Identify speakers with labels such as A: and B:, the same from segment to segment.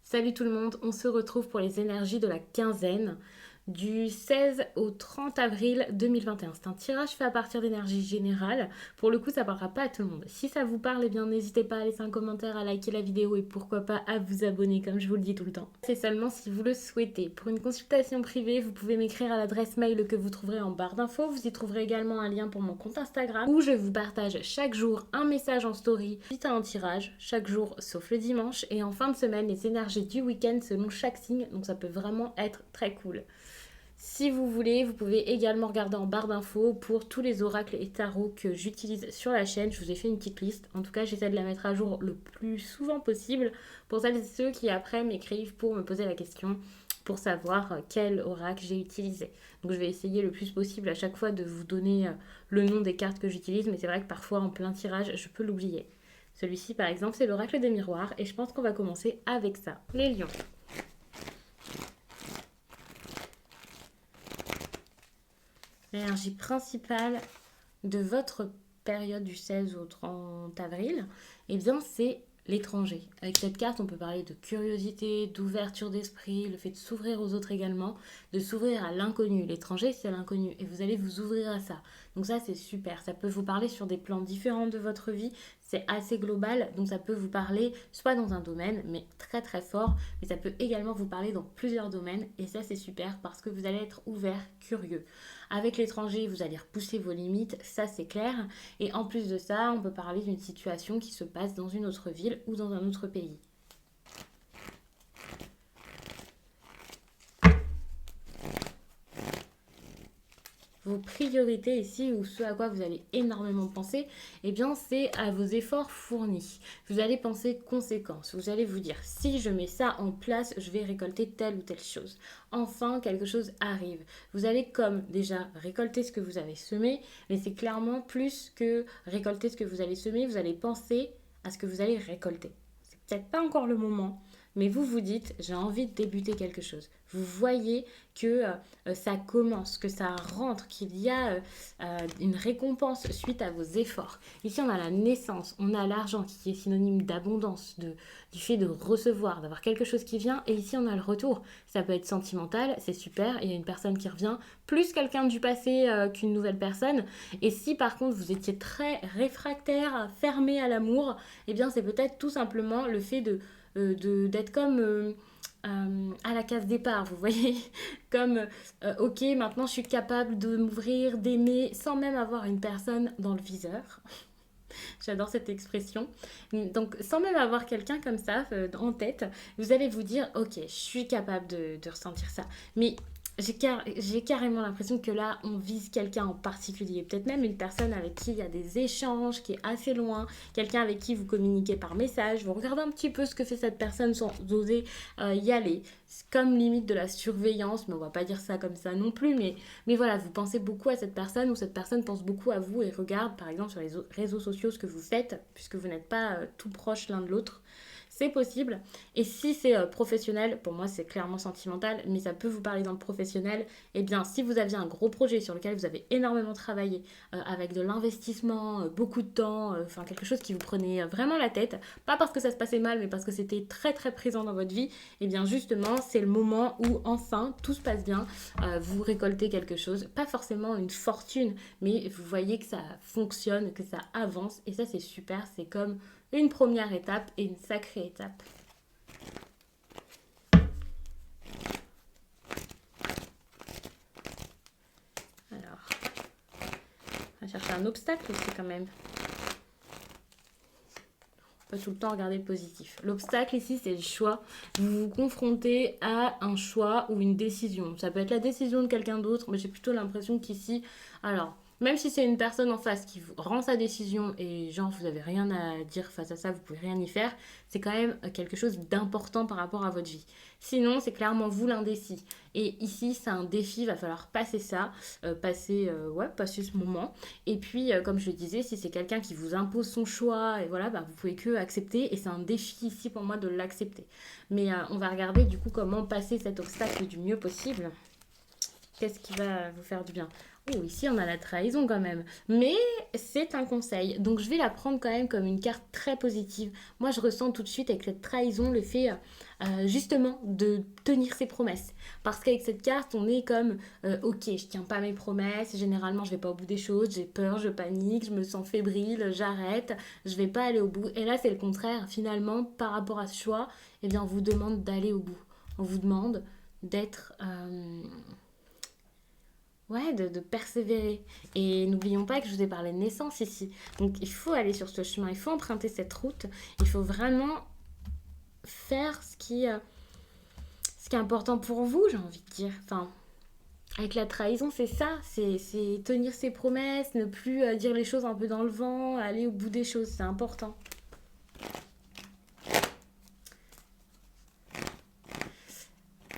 A: Salut tout le monde, on se retrouve pour les énergies de la quinzaine du 16 au 30 avril 2021. C'est un tirage fait à partir d'énergie générale. Pour le coup, ça ne parlera pas à tout le monde. Si ça vous parle, eh bien n'hésitez pas à laisser un commentaire, à liker la vidéo et pourquoi pas à vous abonner comme je vous le dis tout le temps. C'est seulement si vous le souhaitez. Pour une consultation privée, vous pouvez m'écrire à l'adresse mail que vous trouverez en barre d'infos. Vous y trouverez également un lien pour mon compte Instagram où je vous partage chaque jour un message en story suite à un tirage, chaque jour sauf le dimanche, et en fin de semaine les énergies du week-end selon chaque signe, donc ça peut vraiment être très cool. Si vous voulez, vous pouvez également regarder en barre d'infos pour tous les oracles et tarots que j'utilise sur la chaîne. Je vous ai fait une petite liste. En tout cas, j'essaie de la mettre à jour le plus souvent possible pour celles et ceux qui après m'écrivent pour me poser la question pour savoir quel oracle j'ai utilisé. Donc je vais essayer le plus possible à chaque fois de vous donner le nom des cartes que j'utilise, mais c'est vrai que parfois en plein tirage, je peux l'oublier. Celui-ci par exemple, c'est l'oracle des miroirs et je pense qu'on va commencer avec ça. Les lions. L'énergie principale de votre période du 16 au 30 avril, eh bien c'est l'étranger. Avec cette carte, on peut parler de curiosité, d'ouverture d'esprit, le fait de s'ouvrir aux autres également, de s'ouvrir à l'inconnu. L'étranger, c'est l'inconnu et vous allez vous ouvrir à ça. Donc ça, c'est super. Ça peut vous parler sur des plans différents de votre vie. C'est assez global, donc ça peut vous parler soit dans un domaine, mais très très fort, mais ça peut également vous parler dans plusieurs domaines et ça, c'est super parce que vous allez être ouvert, curieux. Avec l'étranger, vous allez repousser vos limites, ça c'est clair. Et en plus de ça, on peut parler d'une situation qui se passe dans une autre ville ou dans un autre pays. Vos priorités ici, ou ce à quoi vous allez énormément penser, eh bien c'est à vos efforts fournis. Vous allez penser conséquences. Vous allez vous dire, si je mets ça en place, je vais récolter telle ou telle chose. Enfin, quelque chose arrive. Vous allez comme déjà récolter ce que vous avez semé, mais c'est clairement plus que récolter ce que vous allez semer, vous allez penser à ce que vous allez récolter. C'est peut-être pas encore le moment, mais vous vous dites, j'ai envie de débuter quelque chose. Vous voyez que ça commence, que ça rentre, qu'il y a une récompense suite à vos efforts. Ici, on a la naissance, on a l'argent qui est synonyme d'abondance, du fait de recevoir, d'avoir quelque chose qui vient. Et ici, on a le retour. Ça peut être sentimental, c'est super, il y a une personne qui revient, plus quelqu'un du passé qu'une nouvelle personne. Et si par contre, vous étiez très réfractaire, fermé à l'amour, eh bien, c'est peut-être tout simplement le fait d'être comme à la case départ, vous voyez, comme ok, maintenant je suis capable de m'ouvrir, d'aimer, sans même avoir une personne dans le viseur. J'adore cette expression. Donc, sans même avoir quelqu'un comme ça en tête, vous allez vous dire, ok, je suis capable de ressentir ça. Mais j'ai carrément l'impression que là, on vise quelqu'un en particulier. Peut-être même une personne avec qui il y a des échanges, qui est assez loin, quelqu'un avec qui vous communiquez par message. Vous regardez un petit peu ce que fait cette personne sans oser y aller. C'est comme limite de la surveillance, mais on va pas dire ça comme ça non plus. Mais voilà, vous pensez beaucoup à cette personne ou cette personne pense beaucoup à vous et regarde par exemple sur les réseaux sociaux ce que vous faites, puisque vous n'êtes pas tout proches l'un de l'autre. C'est possible. Et si c'est professionnel, pour moi c'est clairement sentimental, mais ça peut vous parler dans le professionnel, eh bien si vous aviez un gros projet sur lequel vous avez énormément travaillé, avec de l'investissement, beaucoup de temps, enfin quelque chose qui vous prenait vraiment la tête, pas parce que ça se passait mal, mais parce que c'était très très présent dans votre vie, eh bien justement c'est le moment où enfin tout se passe bien, vous récoltez quelque chose, pas forcément une fortune, mais vous voyez que ça fonctionne, que ça avance, et ça c'est super, c'est comme une première étape et une sacrée étape. Alors, on va chercher un obstacle aussi quand même. Pas tout le temps regarder le positif. L'obstacle ici, c'est le choix. Vous vous confrontez à un choix ou une décision. Ça peut être la décision de quelqu'un d'autre, mais j'ai plutôt l'impression qu'ici, alors, même si c'est une personne en face qui rend sa décision et genre vous n'avez rien à dire face à ça, vous pouvez rien y faire, c'est quand même quelque chose d'important par rapport à votre vie. Sinon, c'est clairement vous l'indécis. Et ici, c'est un défi, il va falloir passer ça, passer ce moment. Et puis, comme je le disais, si c'est quelqu'un qui vous impose son choix, et voilà, bah, vous pouvez que accepter. Et c'est un défi ici pour moi de l'accepter. Mais on va regarder du coup comment passer cet obstacle du mieux possible. Qu'est-ce qui va vous faire du bien? Oh, ici, on a la trahison quand même. Mais c'est un conseil. Donc, je vais la prendre quand même comme une carte très positive. Moi, je ressens tout de suite avec cette trahison le fait, justement, de tenir ses promesses. Parce qu'avec cette carte, on est comme, ok, je tiens pas mes promesses. Généralement, je vais pas au bout des choses. J'ai peur, je panique, je me sens fébrile, j'arrête. Je vais pas aller au bout. Et là, c'est le contraire. Finalement, par rapport à ce choix, eh bien, on vous demande d'aller au bout. On vous demande d'être... ouais, de persévérer. Et n'oublions pas que je vous ai parlé de naissance ici. Donc il faut aller sur ce chemin, il faut emprunter cette route. Il faut vraiment faire ce qui est important pour vous, j'ai envie de dire. Enfin, avec la trahison, c'est ça. C'est tenir ses promesses, ne plus dire les choses un peu dans le vent, aller au bout des choses. C'est important.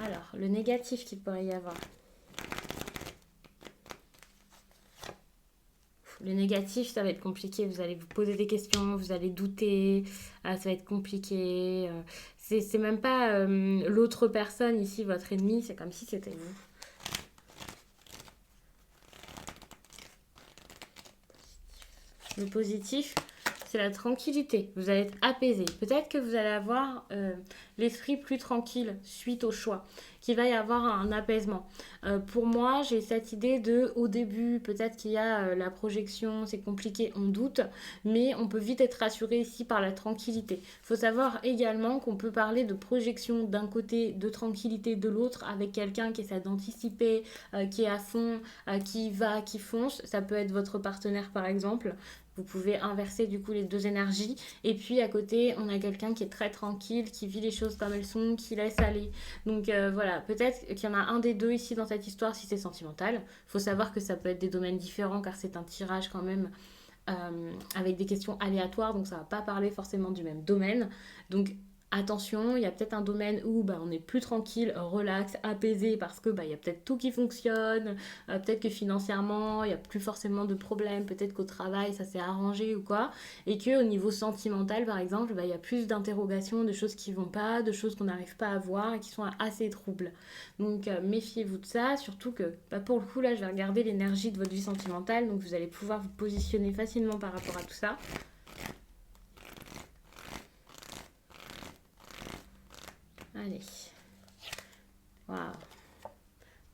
A: Alors, le négatif qu'il pourrait y avoir. Le négatif, ça va être compliqué. Vous allez vous poser des questions, vous allez douter, ça va être compliqué. C'est même pas l'autre personne ici, votre ennemi, c'est comme si c'était vous. Le positif, c'est la tranquillité. Vous allez être apaisé. Peut-être que vous allez avoir l'esprit plus tranquille suite au choix, qu'il va y avoir un apaisement. Pour moi, j'ai cette idée de, au début, peut-être qu'il y a la projection, c'est compliqué, on doute, mais on peut vite être rassuré ici par la tranquillité. Il faut savoir également qu'on peut parler de projection d'un côté, de tranquillité de l'autre, avec quelqu'un qui essaie d'anticiper, qui est à fond, qui fonce. Ça peut être votre partenaire par exemple. Vous pouvez inverser du coup les deux énergies. Et puis à côté, on a quelqu'un qui est très tranquille, qui vit les choses comme elles sont, qui laisse aller. Donc voilà, peut-être qu'il y en a un des deux ici dans cette histoire si c'est sentimental. Il faut savoir que ça peut être des domaines différents car c'est un tirage quand même avec des questions aléatoires, donc ça va pas parler forcément du même domaine. Donc attention, il y a peut-être un domaine où bah, on est plus tranquille, relax, apaisé, parce que bah, il y a peut-être tout qui fonctionne, peut-être que financièrement, il n'y a plus forcément de problème, peut-être qu'au travail, ça s'est arrangé ou quoi, et qu'au niveau sentimental, par exemple, bah, il y a plus d'interrogations, de choses qui vont pas, de choses qu'on n'arrive pas à voir et qui sont assez troubles. Donc méfiez-vous de ça, surtout que bah, pour le coup, là, je vais regarder l'énergie de votre vie sentimentale, donc vous allez pouvoir vous positionner facilement par rapport à tout ça. Allez, waouh.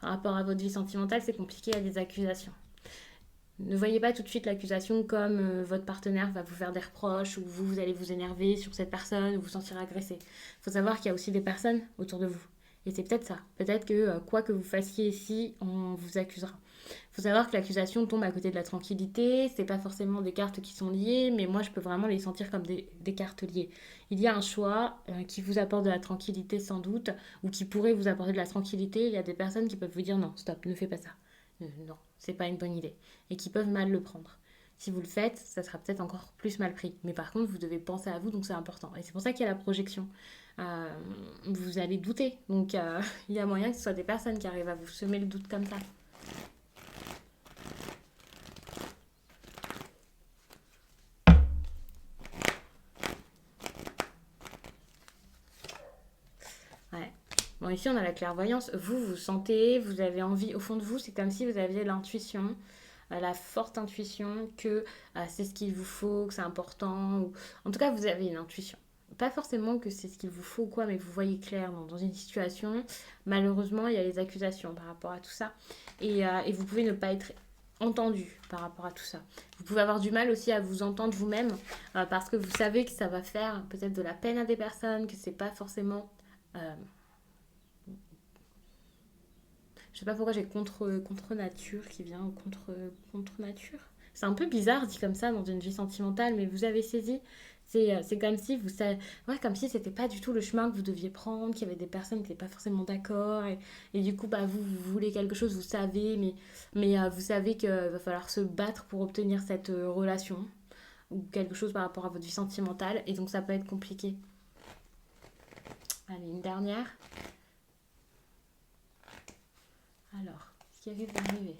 A: Par rapport à votre vie sentimentale, c'est compliqué, il y a des accusations. Ne voyez pas tout de suite l'accusation comme votre partenaire va vous faire des reproches ou vous allez vous énerver sur cette personne ou vous sentir agressé. Il faut savoir qu'il y a aussi des personnes autour de vous. Et c'est peut-être ça. Peut-être que quoi que vous fassiez ici, on vous accusera. Il faut savoir que l'accusation tombe à côté de la tranquillité. C'est pas forcément des cartes qui sont liées, mais moi je peux vraiment les sentir comme des cartes liées. Il y a un choix qui vous apporte de la tranquillité sans doute, ou qui pourrait vous apporter de la tranquillité. Il y a des personnes qui peuvent vous dire non, stop, ne fais pas ça. Non, c'est pas une bonne idée. Et qui peuvent mal le prendre. Si vous le faites, ça sera peut-être encore plus mal pris. Mais par contre, vous devez penser à vous, donc c'est important. Et c'est pour ça qu'il y a la projection. Euh, vous allez douter. Donc il y a moyen que ce soit des personnes qui arrivent à vous semer le doute comme ça. Ouais. Bon, ici, on a la clairvoyance. Vous, vous sentez, vous avez envie, au fond de vous, c'est comme si vous aviez l'intuition, la forte intuition que c'est ce qu'il vous faut, que c'est important. En tout cas, vous avez une intuition. Pas forcément que c'est ce qu'il vous faut ou quoi, mais vous voyez clair dans une situation. Malheureusement, il y a les accusations par rapport à tout ça. Et vous pouvez ne pas être entendu par rapport à tout ça. Vous pouvez avoir du mal aussi à vous entendre vous-même parce que vous savez que ça va faire peut-être de la peine à des personnes, que c'est pas forcément euh, je sais pas pourquoi j'ai contre nature qui vient contre nature. C'est un peu bizarre dit comme ça dans une vie sentimentale, mais vous avez saisi. C'est comme si vous savez, ouais, comme si c'était pas du tout le chemin que vous deviez prendre, qu'il y avait des personnes qui n'étaient pas forcément d'accord et du coup bah vous voulez quelque chose, vous savez, mais vous savez qu'il va falloir se battre pour obtenir cette relation ou quelque chose par rapport à votre vie sentimentale et donc ça peut être compliqué. Allez, une dernière. Alors, ce qui arrive d'arriver.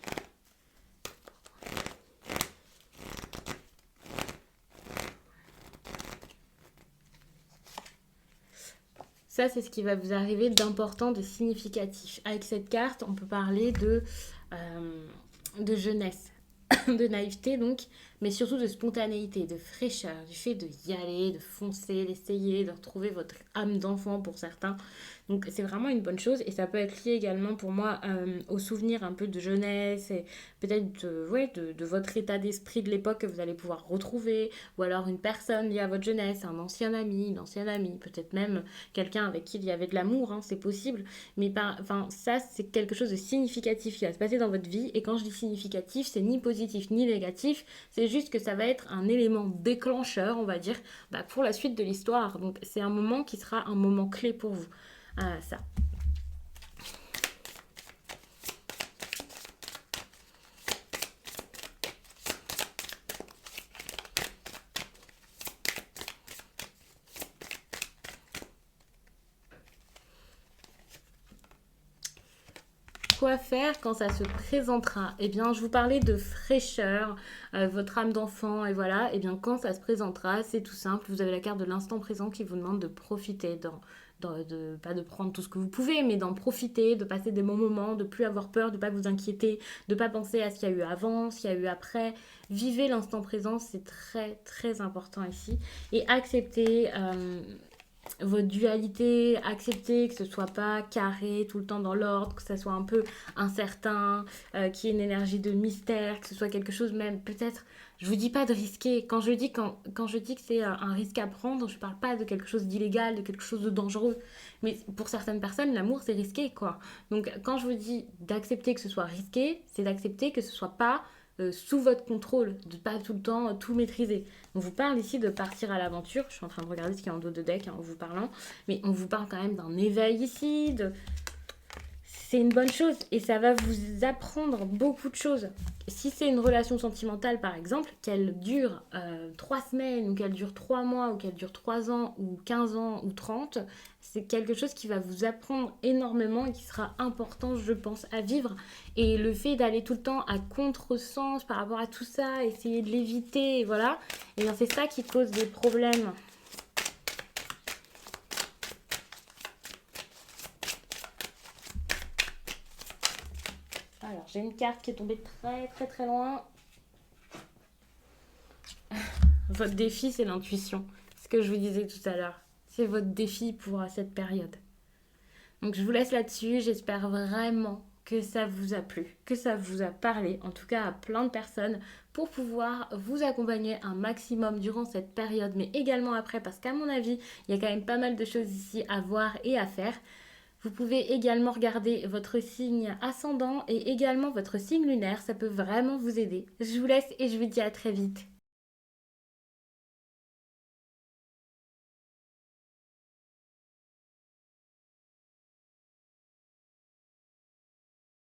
A: Ça, c'est ce qui va vous arriver d'important, de significatif. Avec cette carte, on peut parler de de jeunesse, de naïveté donc, mais surtout de spontanéité, de fraîcheur, du fait de y aller, de foncer, d'essayer, de retrouver votre âme d'enfant pour certains. Donc c'est vraiment une bonne chose et ça peut être lié également pour moi aux souvenirs un peu de jeunesse et peut-être ouais, de votre état d'esprit de l'époque que vous allez pouvoir retrouver ou alors une personne liée à votre jeunesse, un ancien ami, une ancienne amie, peut-être même quelqu'un avec qui il y avait de l'amour, hein, c'est possible. Mais enfin, ça, c'est quelque chose de significatif qui va se passer dans votre vie. Et quand je dis significatif, c'est ni positif ni négatif. C'est juste que ça va être un élément déclencheur, on va dire, bah, pour la suite de l'histoire. Donc, c'est un moment qui sera un moment clé pour vous. Ah, ça. Quoi faire quand ça se présentera? Eh bien, je vous parlais de fraîcheur, votre âme d'enfant, et voilà. Eh bien, quand ça se présentera, c'est tout simple. Vous avez la carte de l'instant présent qui vous demande de profiter, pas de prendre tout ce que vous pouvez, mais d'en profiter, de passer des bons moments, de plus avoir peur, de pas vous inquiéter, de pas penser à ce qu'il y a eu avant, ce qu'il y a eu après. Vivez l'instant présent, c'est très très important ici. Et acceptez votre dualité, accepter que ce soit pas carré tout le temps dans l'ordre, que ça soit un peu incertain, qu'il y ait une énergie de mystère, que ce soit quelque chose même peut-être, je vous dis pas de risquer, quand je dis que c'est un risque à prendre, je parle pas de quelque chose d'illégal, de quelque chose de dangereux, mais pour certaines personnes, l'amour c'est risqué quoi. Donc quand je vous dis d'accepter que ce soit risqué, c'est d'accepter que ce soit pas sous votre contrôle, de pas tout le temps tout maîtriser. On vous parle ici de partir à l'aventure. Je suis en train de regarder ce qu'il y a en dos de deck hein, en vous parlant. Mais on vous parle quand même d'un éveil ici. C'est une bonne chose et ça va vous apprendre beaucoup de choses. Si c'est une relation sentimentale par exemple, qu'elle dure 3 semaines ou qu'elle dure 3 mois ou qu'elle dure 3 ans ou 15 ans ou 30, c'est quelque chose qui va vous apprendre énormément et qui sera important je pense à vivre. Et le fait d'aller tout le temps à contresens par rapport à tout ça, essayer de l'éviter, voilà, et bien c'est ça qui cause des problèmes. Alors j'ai une carte qui est tombée très très très loin. Votre défi, c'est l'intuition. Ce que je vous disais tout à l'heure. C'est votre défi pour cette période. Donc je vous laisse là-dessus. J'espère vraiment que ça vous a plu, que ça vous a parlé, en tout cas à plein de personnes, pour pouvoir vous accompagner un maximum durant cette période, mais également après, parce qu'à mon avis, il y a quand même pas mal de choses ici à voir et à faire. Vous pouvez également regarder votre signe ascendant et également votre signe lunaire, ça peut vraiment vous aider. Je vous laisse et je vous dis à très vite.